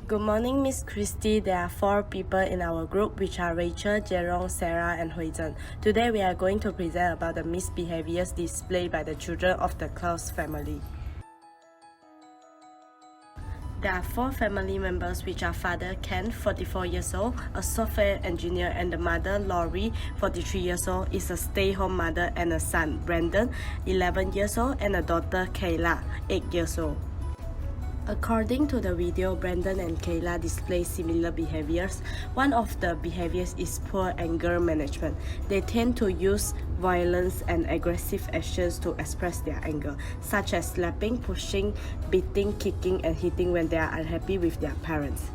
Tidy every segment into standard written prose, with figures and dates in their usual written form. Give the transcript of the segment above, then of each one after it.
Good morning, Miss Christie. There are 4 people in our group, which are Rachel, Jerong, Sarah, and Huizhen. Today, we are going to present about the misbehaviors displayed by the children of the Klaus family. There are 4 family members, which are father Ken, 44 years old, a software engineer, and the mother Laurie, 43 years old, is a stay-home mother, and a son Brandon, 11 years old, and a daughter Kayla, 8 years old. According to the video, Brandon and Kayla display similar behaviors. One of the behaviors is poor anger management. They tend to use violence and aggressive actions to express their anger, such as slapping, pushing, beating, kicking, and hitting when they are unhappy with their parents.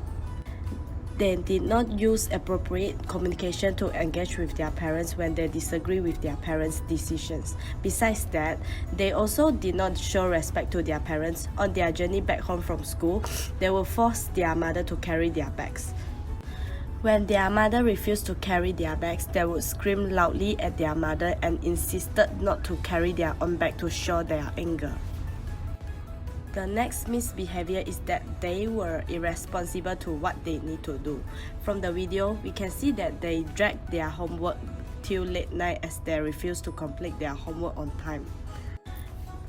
They did not use appropriate communication to engage with their parents when they disagree with their parents' decisions. Besides that, they also did not show respect to their parents. On their journey back home from school, they will force their mother to carry their bags. When their mother refused to carry their bags, they would scream loudly at their mother and insisted not to carry their own bag to show their anger. The next misbehavior is that they were irresponsible to what they need to do. From the video, we can see that they dragged their homework till late night as they refused to complete their homework on time.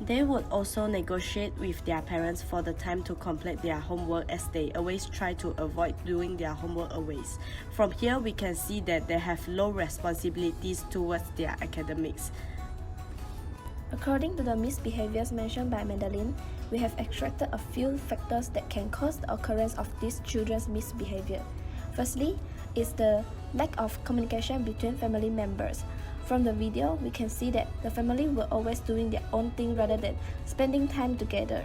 They would also negotiate with their parents for the time to complete their homework, as they always try to avoid doing their homework always. From here, we can see that they have low responsibilities towards their academics. According to the misbehaviors mentioned by Madeline, we have extracted a few factors that can cause the occurrence of these children's misbehavior. Firstly, is the lack of communication between family members. From the video, we can see that the family were always doing their own thing rather than spending time together.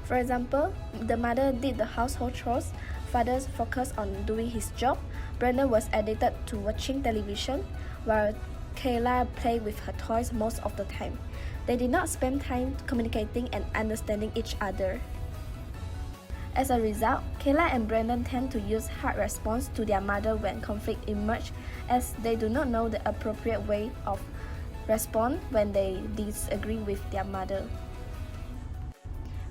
For example, the mother did the household chores, father focused on doing his job, Brandon was addicted to watching television, while Kayla played with her toys most of the time. They did not spend time communicating and understanding each other. As a result, Kayla and Brandon tend to use hard response to their mother when conflict emerges, as they do not know the appropriate way of respond when they disagree with their mother.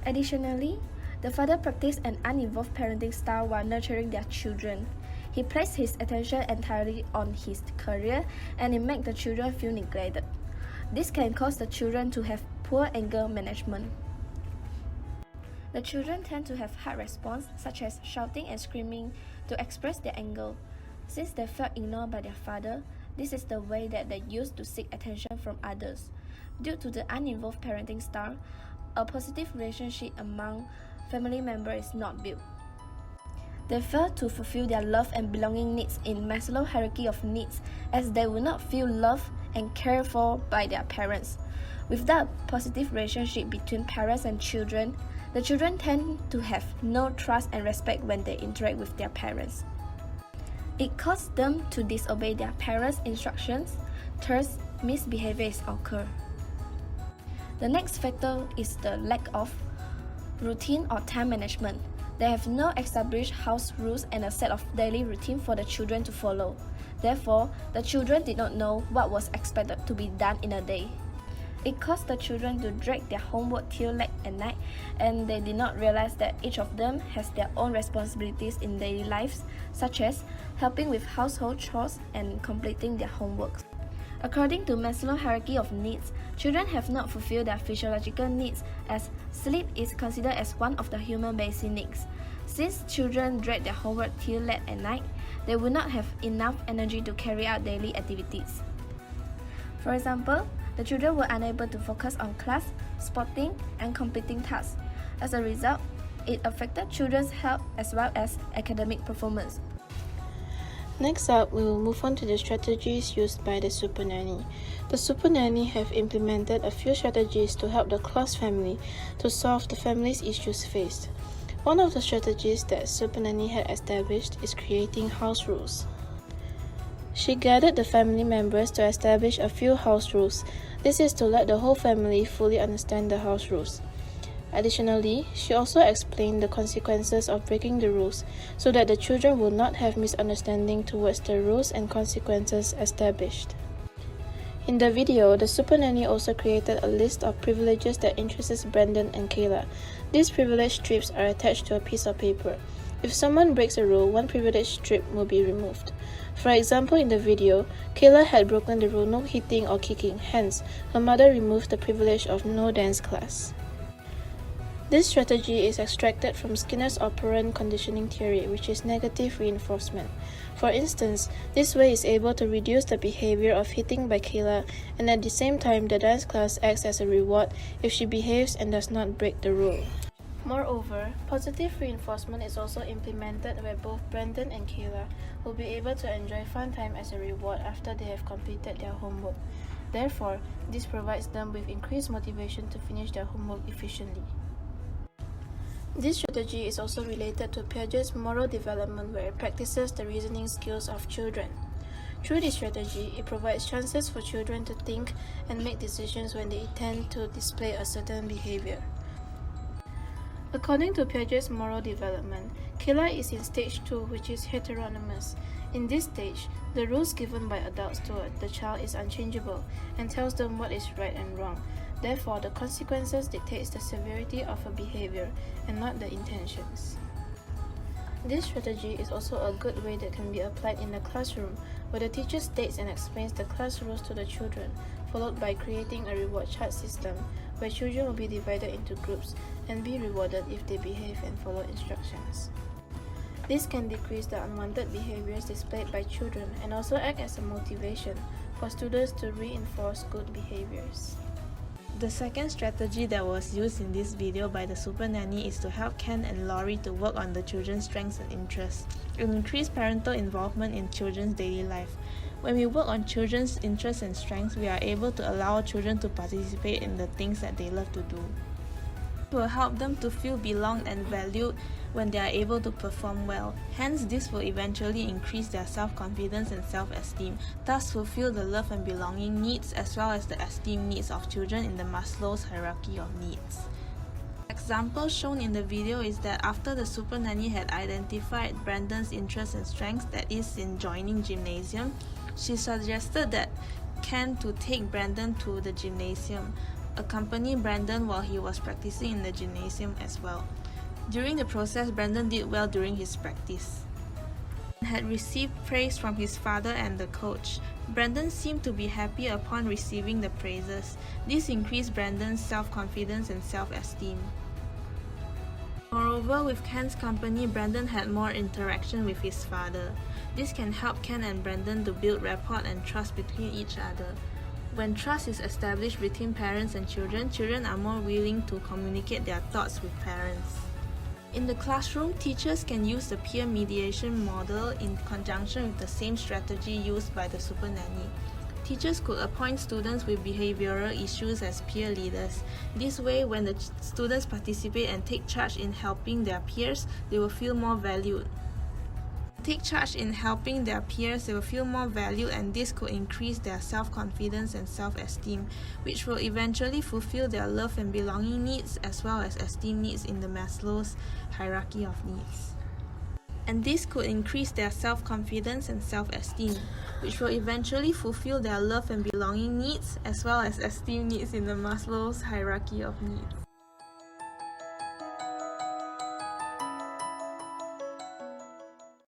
Additionally, the father practiced an uninvolved parenting style while nurturing their children. He placed his attention entirely on his career, and it made the children feel neglected. This can cause the children to have poor anger management. The children tend to have hard response, such as shouting and screaming, to express their anger. Since they felt ignored by their father, this is the way that they use to seek attention from others. Due to the uninvolved parenting style, a positive relationship among family members is not built. They fail to fulfill their love and belonging needs in Maslow's hierarchy of needs, as they will not feel loved and cared for by their parents. Without a positive relationship between parents and children, the children tend to have no trust and respect when they interact with their parents. It causes them to disobey their parents' instructions, thus misbehaviors occur. The next factor is the lack of routine or time management. They have no established house rules and a set of daily routine for the children to follow. Therefore, the children did not know what was expected to be done in a day. It caused the children to drag their homework till late at night, and they did not realize that each of them has their own responsibilities in daily lives, such as helping with household chores and completing their homework. According to Maslow's hierarchy of needs, children have not fulfilled their physiological needs, as sleep is considered as one of the human basic needs. Since children dread their homework till late at night, they will not have enough energy to carry out daily activities. For example, the children were unable to focus on class, sporting, and completing tasks. As a result, it affected children's health as well as academic performance. Next up, we will move on to the strategies used by the Supernanny. The Supernanny have implemented a few strategies to help the Klaus family to solve the family's issues faced. One of the strategies that Supernanny had established is creating house rules. She gathered the family members to establish a few house rules. This is to let the whole family fully understand the house rules. Additionally, she also explained the consequences of breaking the rules so that the children will not have misunderstanding towards the rules and consequences established. In the video, the Supernanny also created a list of privileges that interests Brandon and Kayla. These privilege strips are attached to a piece of paper. If someone breaks a rule, one privilege strip will be removed. For example, in the video, Kayla had broken the rule no hitting or kicking, hence, her mother removed the privilege of no dance class. This strategy is extracted from Skinner's operant conditioning theory, which is negative reinforcement. For instance, this way is able to reduce the behavior of hitting by Kayla, and at the same time, the dance class acts as a reward if she behaves and does not break the rule. Moreover, positive reinforcement is also implemented where both Brandon and Kayla will be able to enjoy fun time as a reward after they have completed their homework. Therefore, this provides them with increased motivation to finish their homework efficiently. This strategy is also related to Piaget's moral development, where it practices the reasoning skills of children. Through this strategy, it provides chances for children to think and make decisions when they intend to display a certain behavior. According to Piaget's moral development, Kayla is in stage 2, which is heteronymous. In this stage, the rules given by adults to the child is unchangeable and tells them what is right and wrong. Therefore, the consequences dictates the severity of a behavior and not the intentions. This strategy is also a good way that can be applied in the classroom, where the teacher states and explains the class rules to the children, followed by creating a reward chart system, where children will be divided into groups and be rewarded if they behave and follow instructions. This can decrease the unwanted behaviors displayed by children and also act as a motivation for students to reinforce good behaviors. The second strategy that was used in this video by the Supernanny is to help Ken and Laurie to work on the children's strengths and interests and increase parental involvement in children's daily life. When we work on children's interests and strengths, we are able to allow children to participate in the things that they love to do. It will help them to feel belonged and valued when they are able to perform well. Hence, this will eventually increase their self-confidence and self-esteem, thus fulfill the love and belonging needs as well as the esteem needs of children in the Maslow's hierarchy of needs. Example shown in the video is that after the Supernanny had identified Brandon's interests and strengths, that is in joining gymnasium, she suggested that Ken to take Brandon to the gymnasium, accompany Brandon while he was practicing in the gymnasium as well. During the process, Brandon did well during his practice and had received praise from his father and the coach. Brandon seemed to be happy upon receiving the praises. This increased Brandon's self-confidence and self-esteem. Moreover, with Ken's company, Brandon had more interaction with his father. This can help Ken and Brandon to build rapport and trust between each other. When trust is established between parents and children, children are more willing to communicate their thoughts with parents. In the classroom, teachers can use the peer mediation model in conjunction with the same strategy used by the Supernanny. Teachers could appoint students with behavioral issues as peer leaders. This way, when the students participate and take charge in helping their peers, they will feel more valued. Take charge in helping their peers, they will feel more valued, and this could increase their self-confidence and self-esteem, which will eventually fulfill their love and belonging needs as well as esteem needs in the Maslow's hierarchy of needs. And this could increase their self-confidence and self-esteem, which will eventually fulfill their love and belonging needs as well as esteem needs in the Maslow's hierarchy of needs.